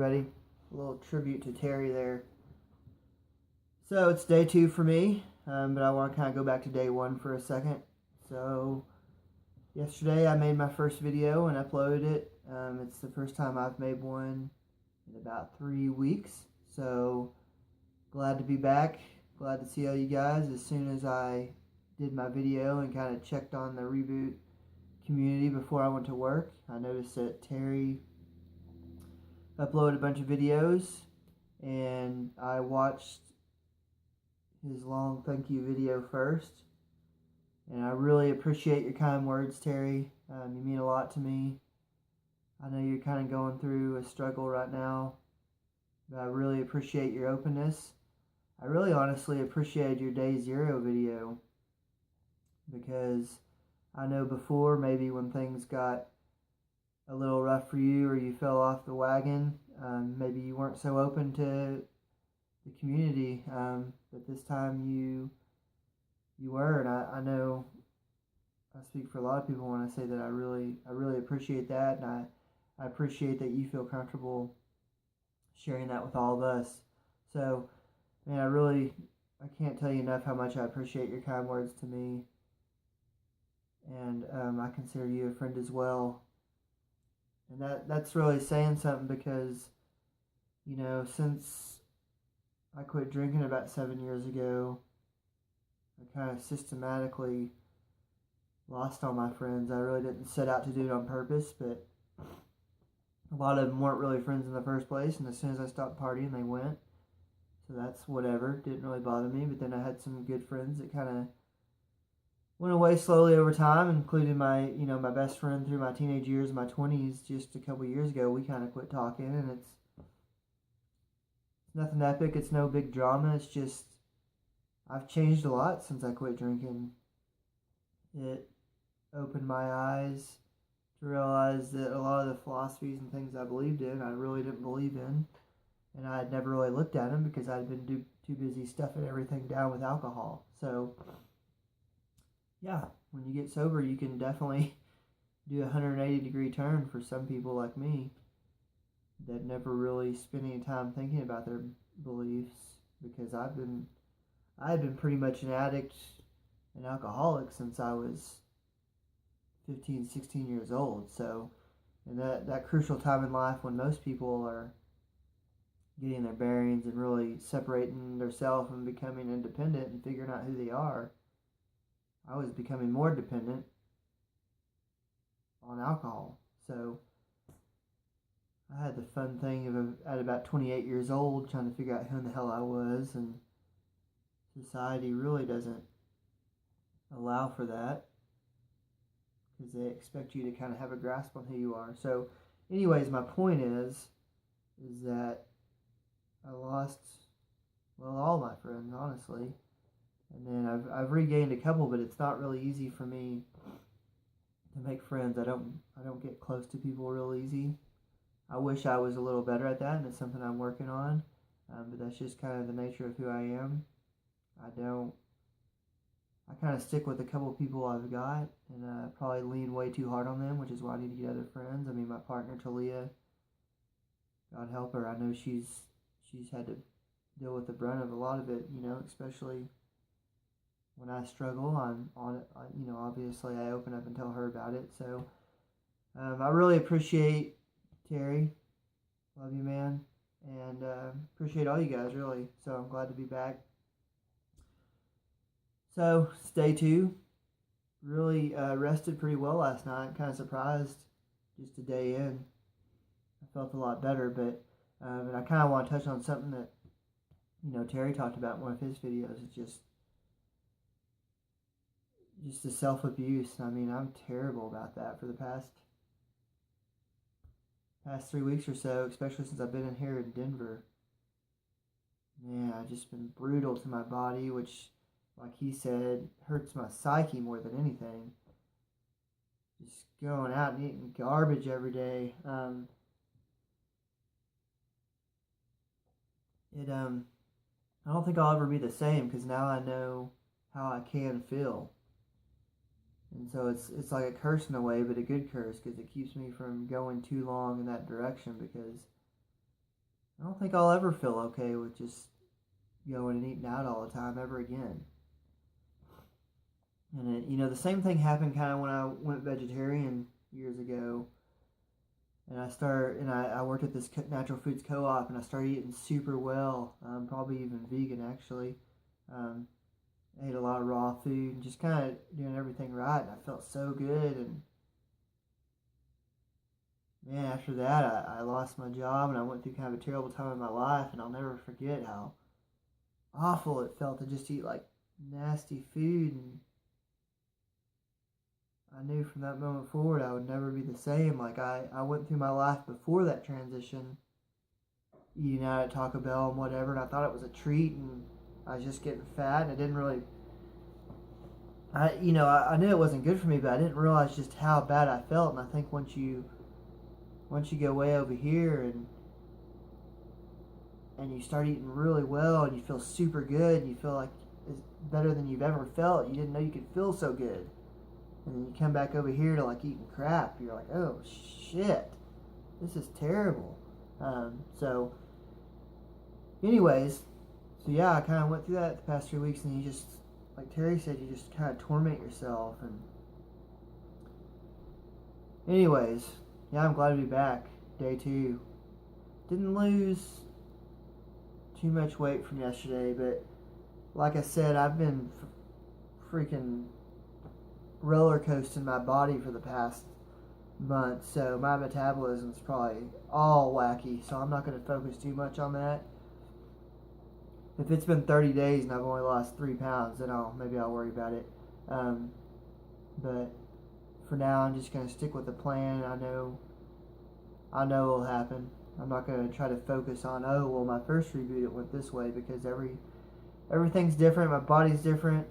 everybody. A little tribute to Terry there. So it's day 2 for me, but I want to kind of go back to day 1 for a second. So yesterday I made my first video and uploaded it. It's the first time I've made one in about 3 weeks. So glad to be back. Glad to see all you guys. As soon as I did my video and kind of checked on the Reboot community before I went to work, I noticed that Terry uploaded a bunch of videos, and I watched his long thank you video first, and I really appreciate your kind words, Terry. You mean a lot to me. I know you're kind of going through a struggle right now, but I really appreciate your openness. I really honestly appreciated your day 0 video, because I know before, maybe when things got a little rough for you or you fell off the wagon, maybe you weren't so open to the community, but this time you were, and I know I speak for a lot of people when I say that I really appreciate that, and I appreciate that you feel comfortable sharing that with all of us. So, man, I can't tell you enough how much I appreciate your kind words to me, and I consider you a friend as well. And that's really saying something, because, you know, since I quit drinking about 7 years ago, I kind of systematically lost all my friends. I really didn't set out to do it on purpose, but a lot of them weren't really friends in the first place, and as soon as I stopped partying, they went. So that's whatever. Didn't really bother me, but then I had some good friends that kind of went away slowly over time, including my best friend through my teenage years, my 20s, just a couple years ago. We kind of quit talking, and it's nothing epic. It's no big drama. It's just I've changed a lot since I quit drinking. It opened my eyes to realize that a lot of the philosophies and things I believed in, I really didn't believe in, and I had never really looked at them because I'd been too busy stuffing everything down with alcohol. So yeah, when you get sober, you can definitely do a 180-degree turn for some people like me that never really spent any time thinking about their beliefs, because I had been pretty much an addict, an alcoholic, since I was 15, 16 years old. So, in that crucial time in life when most people are getting their bearings and really separating themselves and becoming independent and figuring out who they are, I was becoming more dependent on alcohol. So I had the fun thing of, at about 28 years old, trying to figure out who in the hell I was, and society really doesn't allow for that, because they expect you to kind of have a grasp on who you are. So anyways, my point is that I lost, well, all my friends, honestly. And then I've regained a couple, but it's not really easy for me to make friends. I don't get close to people real easy. I wish I was a little better at that, and it's something I'm working on. But that's just kind of the nature of who I am. I kind of stick with a couple of people I've got, and probably lean way too hard on them, which is why I need to get other friends. I mean, my partner Talia, God help her, I know she's had to deal with the brunt of a lot of it, especially when I struggle. I'm on it, obviously I open up and tell her about it. So I really appreciate Terry. Love you, man. And appreciate all you guys, really. So I'm glad to be back. So it's day 2. Really rested pretty well last night. Kind of surprised just a day in. I felt a lot better, but and I kind of want to touch on something that Terry talked about in one of his videos. It's just the self-abuse. I mean, I'm terrible about that for the past 3 weeks or so, especially since I've been in here in Denver. Man, I've just been brutal to my body, which, like he said, hurts my psyche more than anything. Just going out and eating garbage every day. I don't think I'll ever be the same, because now I know how I can feel. And so it's like a curse in a way, but a good curse, because it keeps me from going too long in that direction, because I don't think I'll ever feel okay with just going and eating out all the time ever again. And the same thing happened kind of when I went vegetarian years ago. And I worked at this natural foods co-op, and I started eating super well, probably even vegan actually. Um, I ate a lot of raw food and just kind of doing everything right, and I felt so good. And man, after that, I lost my job, and I went through kind of a terrible time in my life, and I'll never forget how awful it felt to just eat like nasty food. And I knew from that moment forward I would never be the same. Like I went through my life before that transition, eating out at Taco Bell and whatever, and I thought it was a treat, and I was just getting fat, and it didn't really. I knew it wasn't good for me, but I didn't realize just how bad I felt. And I think once you go way over here and you start eating really well, and you feel super good, and you feel like it's better than you've ever felt. You didn't know you could feel so good. And then you come back over here to like eating crap. You're like, oh shit, this is terrible. So anyways, yeah, I kind of went through that the past 3 weeks, and you just, like Terry said, you just kind of torment yourself. And anyways, yeah, I'm glad to be back. Day 2. Didn't lose too much weight from yesterday, but like I said, I've been freaking roller coasting my body for the past month, so my metabolism's probably all wacky, so I'm not going to focus too much on that. If it's been 30 days and I've only lost 3 pounds, then maybe I'll worry about it. But for now, I'm just going to stick with the plan. I know it'll happen. I'm not going to try to focus on, my first reboot, it went this way, because everything's different. My body's different.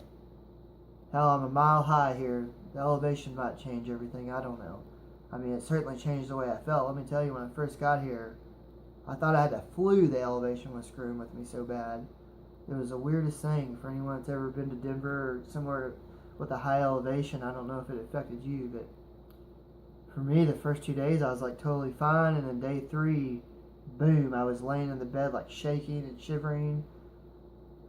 Hell, I'm a mile high here. The elevation might change everything. I don't know. I mean, it certainly changed the way I felt. Let me tell you, when I first got here, I thought I had the flu. The elevation was screwing with me so bad. It was the weirdest thing for anyone that's ever been to Denver or somewhere with a high elevation. I don't know if it affected you, but for me, the first 2 days, I was like totally fine. And then day 3, boom, I was laying in the bed like shaking and shivering.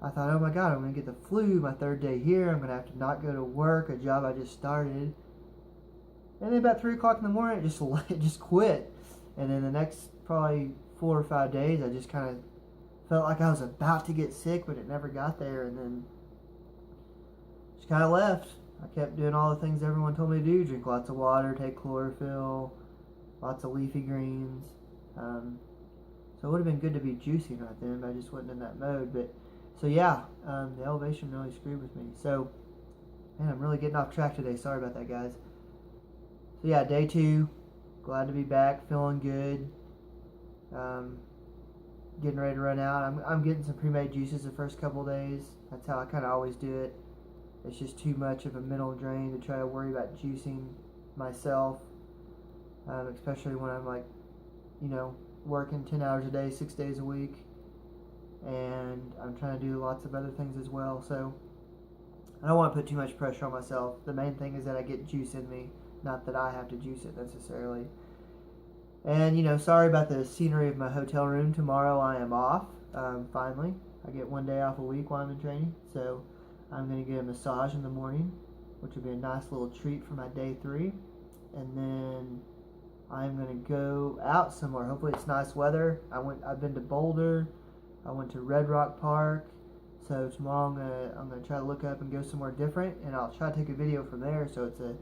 I thought, oh my God, I'm going to get the flu my 3rd day here. I'm going to have to not go to work, a job I just started. And then about 3 o'clock in the morning, it just quit. And then the next probably 4 or 5 days, I just kind of felt like I was about to get sick, but it never got there. And then just kind of left. I kept doing all the things everyone told me to do. Drink lots of water, take chlorophyll, lots of leafy greens. So it would have been good to be juicing right then, but I just wasn't in that mode. So yeah, the elevation really screwed with me. So, man, I'm really getting off track today. Sorry about that, guys. So yeah, day 2. Glad to be back, feeling good. Getting ready to run out. I'm getting some pre-made juices the first couple of days. That's how I kind of always do it. It's just too much of a mental drain to try to worry about juicing myself, especially when I'm like, working 10 hours a day, 6 days a week, and I'm trying to do lots of other things as well. So I don't want to put too much pressure on myself. The main thing is that I get juice in me, not that I have to juice it necessarily. And, sorry about the scenery of my hotel room. Tomorrow I am off, finally. I get 1 day off a week while I'm in training. So I'm going to get a massage in the morning, which will be a nice little treat for my day 3. And then I'm going to go out somewhere. Hopefully it's nice weather. I've been to Boulder. I went to Red Rock Park. So tomorrow I'm going to try to look up and go somewhere different. And I'll try to take a video from there. So it's a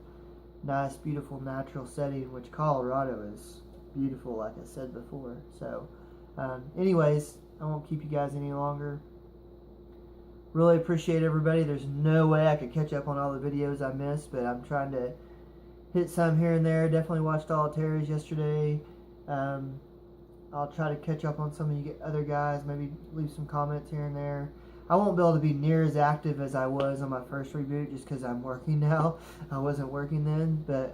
nice, beautiful, natural setting, which Colorado is beautiful, like I said before. So anyways, I won't keep you guys any longer. Really appreciate everybody. There's no way I could catch up on all the videos I missed, but I'm trying to hit some here and there. Definitely watched all of Terry's yesterday. I'll try to catch up on some of you other guys, maybe leave some comments here and there. I won't be able to be near as active as I was on my first reboot just because I'm working now. I wasn't working then, but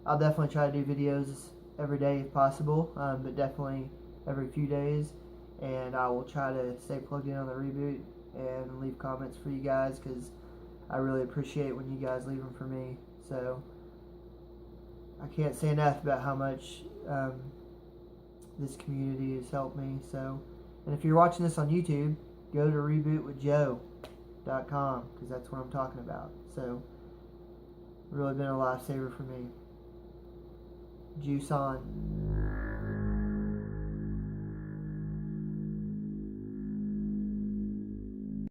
I'll definitely try to do videos every day if possible, but definitely every few days. And I will try to stay plugged in on the reboot and leave comments for you guys, because I really appreciate when you guys leave them for me. So I can't say enough about how much this community has helped me. So, and if you're watching this on YouTube, go to rebootwithjoe.com because that's what I'm talking about. So, really been a lifesaver for me. Juice on.